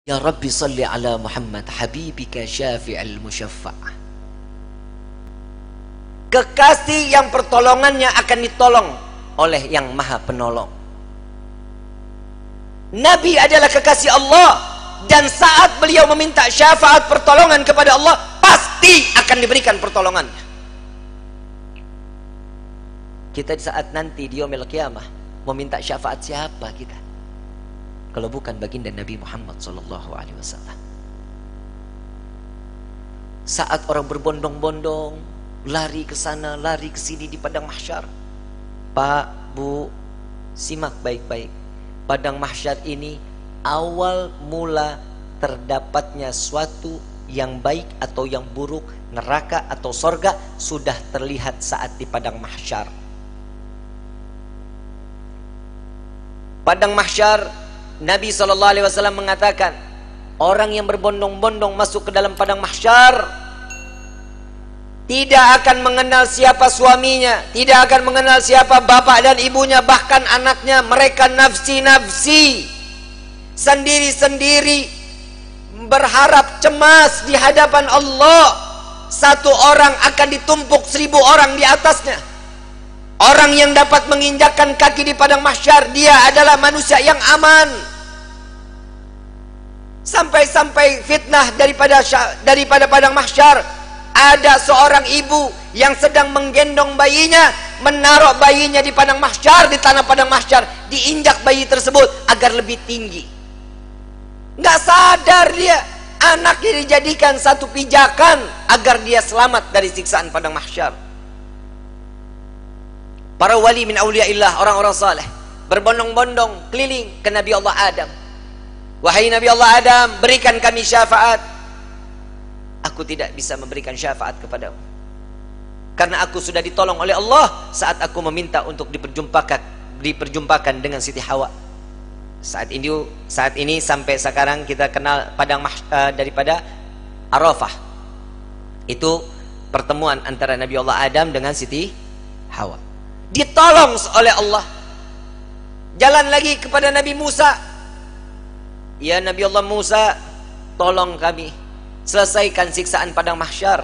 Ya Rabbi salli ala Muhammad habibika syafi'al musyaffa'. Kekasih yang pertolongannya akan ditolong oleh yang maha penolong. Nabi adalah kekasih Allah, dan saat beliau meminta syafaat pertolongan kepada Allah, pasti akan diberikan pertolongannya. Kita di saat nanti di yaumil qiyamah meminta syafaat siapa kita kalau bukan baginda Nabi Muhammad SAW? Saat orang berbondong-bondong lari ke sana, lari ke sini di padang mahsyar. Pak, Bu, simak baik-baik. Padang mahsyar ini awal mula terdapatnya suatu yang baik atau yang buruk, neraka atau sorga, sudah terlihat saat di padang mahsyar. Padang mahsyar, Nabi SAW mengatakan, orang yang berbondong-bondong masuk ke dalam padang mahsyar tidak akan mengenal siapa suaminya, tidak akan mengenal siapa bapak dan ibunya, bahkan anaknya. Mereka nafsi-nafsi, sendiri-sendiri, berharap cemas di hadapan Allah. Satu orang akan ditumpuk 1000 orang di atasnya. Orang yang dapat menginjakkan kaki di padang mahsyar, dia adalah manusia yang aman. Sampai-sampai fitnah daripada padang mahsyar, ada seorang ibu yang sedang menggendong bayinya, menaruh bayinya di padang mahsyar, di tanah padang mahsyar, diinjak bayi tersebut agar lebih tinggi. Nggak sadar dia, anaknya dijadikan satu pijakan agar dia selamat dari siksaan padang mahsyar. Para wali min awliyaillah, orang-orang saleh, berbondong-bondong keliling ke Nabi Allah Adam. Wahai Nabi Allah Adam, berikan kami syafaat. Aku tidak bisa memberikan syafaat kepadamu, karena aku sudah ditolong oleh Allah saat aku meminta untuk diperjumpakan dengan Siti Hawa. Saat ini sampai sekarang kita kenal daripada Arafah. Itu pertemuan antara Nabi Allah Adam dengan Siti Hawa. Ditolong oleh Allah. Jalan lagi kepada Nabi Musa. Ya Nabi Allah Musa, tolong kami selesaikan siksaan padang mahsyar.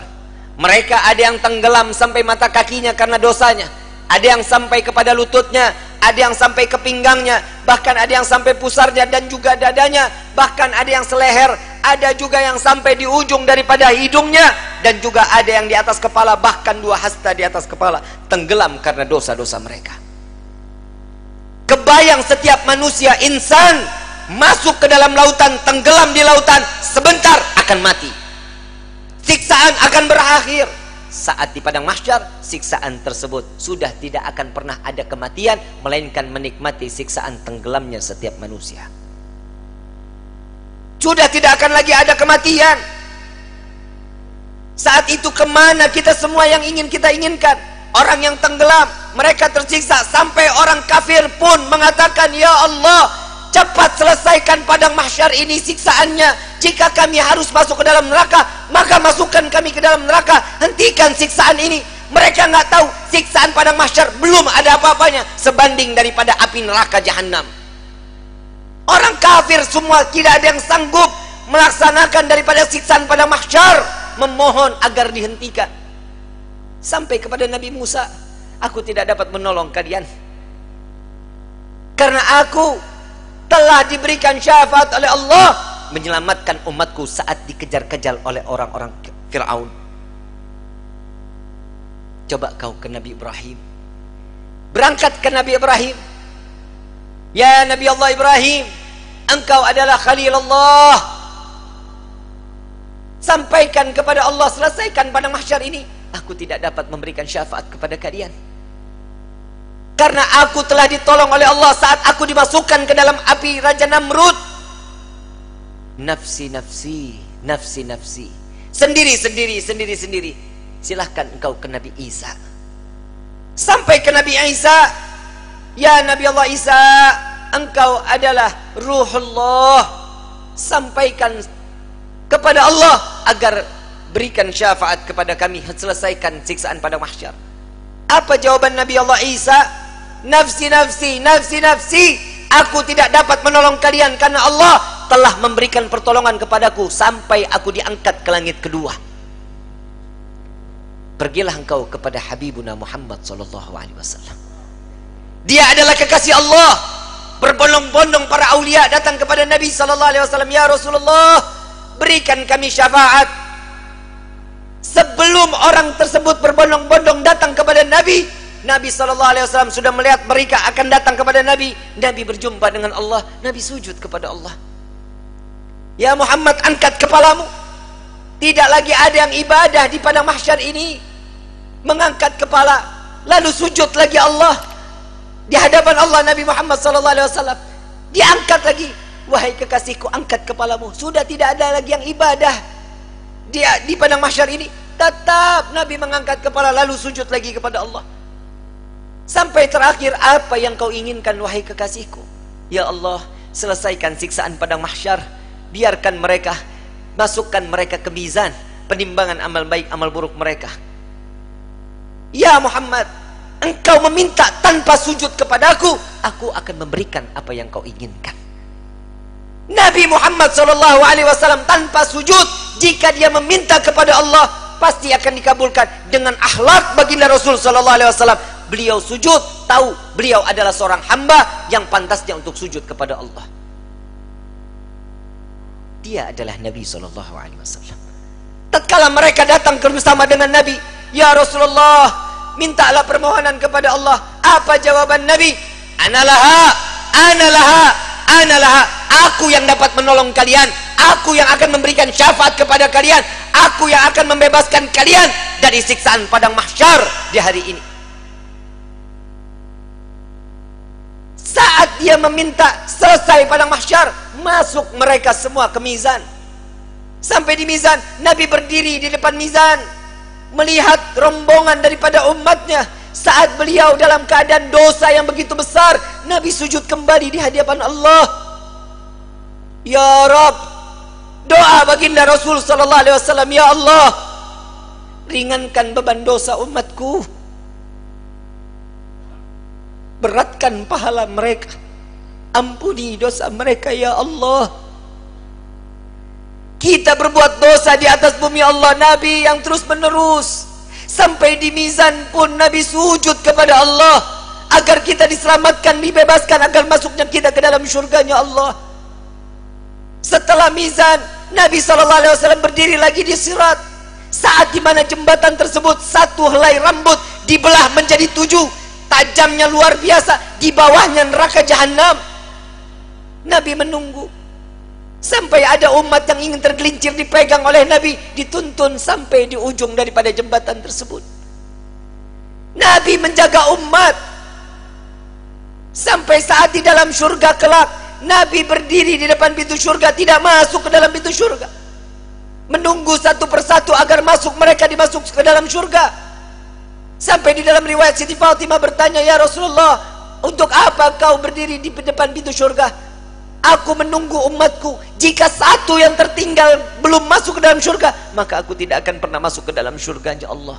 Mereka ada yang tenggelam sampai mata kakinya karena dosanya, ada yang sampai kepada lututnya, ada yang sampai ke pinggangnya, bahkan ada yang sampai pusarnya dan juga dadanya, bahkan ada yang seleher, ada juga yang sampai di ujung daripada hidungnya, dan juga ada yang di atas kepala, bahkan 2 hasta di atas kepala, tenggelam karena dosa-dosa mereka. Kebayang setiap manusia, insan, masuk ke dalam lautan, tenggelam di lautan, sebentar akan mati. Siksaan akan berakhir. Saat di padang mahsyar, siksaan tersebut sudah tidak akan pernah ada kematian, melainkan menikmati siksaan tenggelamnya setiap manusia. Sudah tidak akan lagi ada kematian. Saat itu kemana kita semua yang ingin kita inginkan? Orang yang tenggelam, mereka tersiksa, sampai orang kafir pun mengatakan, ya Allah, cepat selesaikan padang mahsyar ini siksaannya. Jika kami harus masuk ke dalam neraka, maka masukkan kami ke dalam neraka. Hentikan siksaan ini. Mereka nggak tahu siksaan padang mahsyar belum ada apa-apanya sebanding daripada api neraka jahanam. Orang kafir semua tidak ada yang sanggup melaksanakan daripada siksaan padang mahsyar, memohon agar dihentikan. Sampai kepada Nabi Musa, aku tidak dapat menolong kalian karena aku telah diberikan syafaat oleh Allah menyelamatkan umatku saat dikejar-kejar oleh orang-orang Fir'aun. Coba kau ke Nabi Ibrahim, berangkat ke Nabi Ibrahim. Ya Nabi Allah Ibrahim, engkau adalah Khalil Allah. Sampaikan kepada Allah, selesaikan padang mahsyar ini. Aku tidak dapat memberikan syafaat kepada kalian karena aku telah ditolong oleh Allah saat aku dimasukkan ke dalam api Raja Namrud. Nafsi, nafsi, nafsi, nafsi. Sendiri, sendiri, sendiri, sendiri. Silahkan engkau ke Nabi Isa. Sampai ke Nabi Isa. Ya Nabi Allah Isa, engkau adalah Ruhullah. Sampaikan kepada Allah agar berikan syafaat kepada kami, selesaikan siksaan pada mahsyar. Apa jawaban Nabi Allah Isa? Nafsi, nafsi, nafsi, nafsi. Aku tidak dapat menolong kalian karena Allah telah memberikan pertolongan kepadaku sampai aku diangkat ke langit kedua. Pergilah engkau kepada Habibuna Muhammad sallallahu alaihi wasallam. Dia adalah kekasih Allah. Berbondong-bondong para aulia datang kepada Nabi sallallahu alaihi wasallam, "Ya Rasulullah, berikan kami syafaat." Sebelum orang tersebut berbondong-bondong datang kepada Nabi, Nabi sallallahu alaihi wasallam sudah melihat mereka akan datang kepada Nabi. Nabi berjumpa dengan Allah, Nabi sujud kepada Allah. "Ya Muhammad, angkat kepalamu. Tidak lagi ada yang ibadah di padang mahsyar ini mengangkat kepala lalu sujud lagi Allah di hadapan Allah." Nabi Muhammad sallallahu alaihi wasallam diangkat lagi, "Wahai kekasihku, angkat kepalamu." Sudah tidak ada lagi yang ibadah di padang mahsyar ini. Tetap Nabi mengangkat kepala lalu sujud lagi kepada Allah. Sampai terakhir, "Apa yang kau inginkan wahai kekasihku?" "Ya Allah, selesaikan siksaan padang mahsyar. Biarkan mereka, masukkan mereka ke mizan penimbangan amal baik amal buruk mereka." "Ya Muhammad, engkau meminta tanpa sujud kepadaku, aku akan memberikan apa yang kau inginkan." Nabi Muhammad SAW tanpa sujud, jika dia meminta kepada Allah pasti akan dikabulkan. Dengan akhlak baginda Rasul SAW, beliau sujud, tahu beliau adalah seorang hamba yang pantasnya untuk sujud kepada Allah. Dia adalah Nabi SAW. Tatkala mereka datang bersama dengan Nabi, "Ya Rasulullah, mintalah permohonan kepada Allah." Apa jawaban Nabi? "Analaha, analaha, analaha." Aku yang dapat menolong kalian, aku yang akan memberikan syafaat kepada kalian, aku yang akan membebaskan kalian dari siksaan padang mahsyar di hari ini. Saat dia meminta selesai padang mahsyar, masuk mereka semua ke mizan. Sampai di mizan, Nabi berdiri di depan mizan melihat rombongan daripada umatnya. Saat beliau dalam keadaan dosa yang begitu besar, Nabi sujud kembali di hadapan Allah. "Ya Rabb," doa baginda Rasul sallallahu alaihi wasallam, "Ya Allah, ringankan beban dosa umatku, beratkan pahala mereka, ampuni dosa mereka ya Allah." Kita berbuat dosa di atas bumi Allah. Nabi yang terus menerus sampai di mizan pun Nabi sujud kepada Allah agar kita diselamatkan, dibebaskan, agar masuknya kita ke dalam syurganya Allah. Setelah mizan, Nabi SAW berdiri lagi di sirat. Saat dimana jembatan tersebut satu helai rambut dibelah menjadi 7, tajamnya luar biasa, di bawahnya neraka jahanam. Nabi menunggu sampai ada umat yang ingin tergelincir dipegang oleh Nabi, dituntun sampai di ujung daripada jembatan tersebut. Nabi menjaga umat sampai saat di dalam surga kelak, Nabi berdiri di depan pintu surga, tidak masuk ke dalam pintu surga, menunggu satu persatu agar masuk, mereka dimasuk ke dalam surga. Sampai di dalam riwayat Siti Fatimah bertanya, "Ya Rasulullah, untuk apa kau berdiri di depan pintu surga?" "Aku menunggu umatku, jika satu yang tertinggal belum masuk ke dalam surga, maka aku tidak akan pernah masuk ke dalam surganya Allah."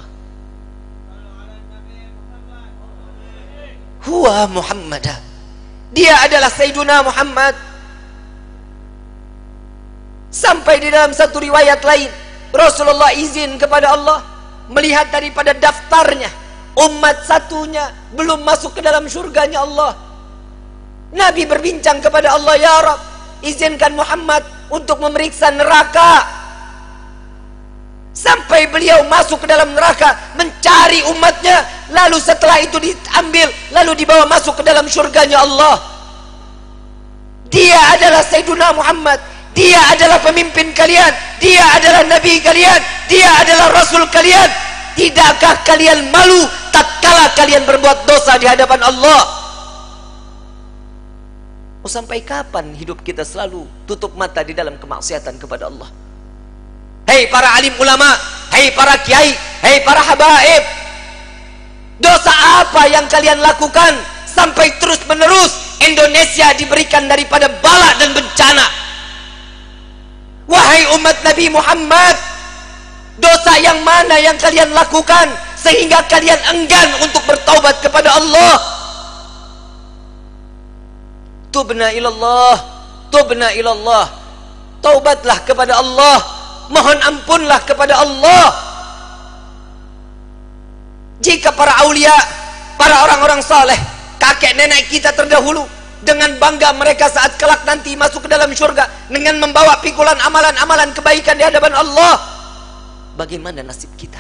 Huwa Muhammadah, dia adalah Sayyiduna Muhammad. Sampai di dalam satu riwayat lain, Rasulullah izin kepada Allah melihat daripada daftarnya umat satunya belum masuk ke dalam surganya Allah. Nabi berbincang kepada Allah, "Ya Rabb, izinkan Muhammad untuk memeriksa neraka." Sampai beliau masuk ke dalam neraka mencari umatnya, lalu setelah itu diambil, lalu dibawa masuk ke dalam surganya Allah. Dia adalah Sayyiduna Muhammad, dia adalah pemimpin kalian, dia adalah Nabi kalian, dia adalah Rasul kalian. Tidakkah kalian malu tatkala kalian berbuat dosa di hadapan Allah? Oh, sampai kapan hidup kita selalu tutup mata di dalam kemaksiatan kepada Allah? Hei para alim ulama, hei para kiai, hei para habaib, dosa apa yang kalian lakukan sampai terus menerus Indonesia diberikan daripada bala dan bencana? Wahai umat Nabi Muhammad, dosa yang mana yang kalian lakukan sehingga kalian enggan untuk bertaubat kepada Allah? Tubna ilallah, tubna ilallah. taubatlah kepada Allah, mohon ampunlah kepada Allah. Jika para aulia, para orang-orang saleh, kakek nenek kita terdahulu, dengan bangga mereka saat kelak nanti masuk ke dalam syurga dengan membawa pikulan amalan-amalan kebaikan di hadapan Allah, bagaimana nasib kita?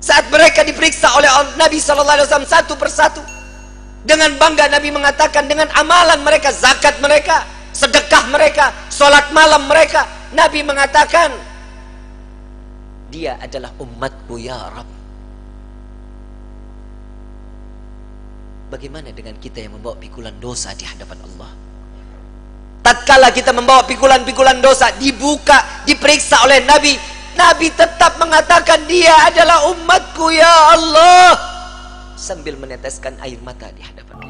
Saat mereka diperiksa oleh Nabi SAW satu persatu, dengan bangga Nabi mengatakan dengan amalan mereka, zakat mereka, sedekah mereka, sholat malam mereka, Nabi mengatakan, dia adalah umatku ya Rabb. Bagaimana dengan kita yang membawa pikulan dosa di hadapan Allah? Tatkala kita membawa pikulan-pikulan dosa, dibuka, diperiksa oleh Nabi, Nabi tetap mengatakan dia adalah umatku ya Allah, sambil meneteskan air mata di hadapan Allah.